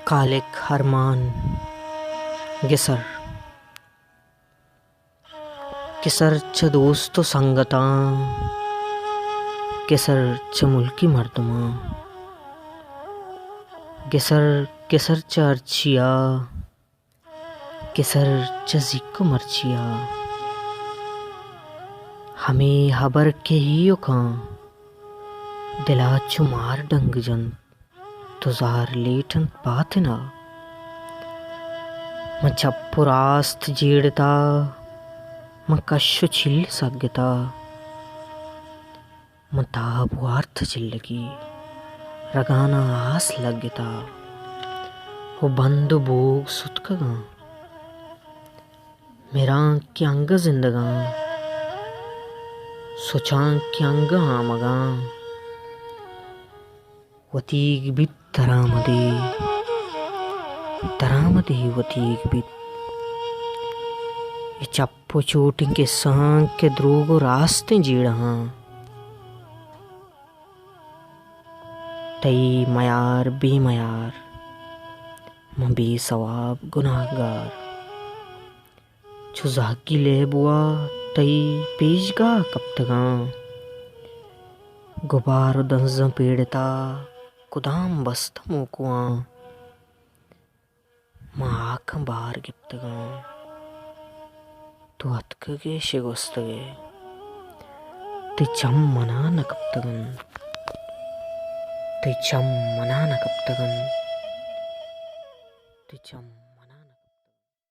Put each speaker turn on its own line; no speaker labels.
कालिक Harman geyser kisser च दोस्त संगता किसर च मुल्की मर्दमा किसर किसर च अर्चिया किसर च जिक्को मर्चिया हमें हबर के ही का दिला चुमार डंग जन तुजार लेटन बात ना मचपुरास्त जीड़ता मकशु छिल सगता मताबुआर्थ चिल्लगी रगाना आस लगता वो बंद बोग सुतकगा मेरा क्यांग जिंदगा सोचा क्यांग आमगा वतीग बित तरामदे वतीग बित ये चप्पो चोटिंग के सांग के द्रोगो रास्ते जीड़ा तई मयार बेमयार म बेसवाब गुनाहगार छुजाकी ले बुआ तई पेशगा कब तगा गुबार दंज पेड़ता कुदाम बस्त मोकुआ म आख बार गिप्तगा तू अतकगे शिगोस्तगे ते चम मना न कप्तगन ते चम मना न कप्तगन ते चम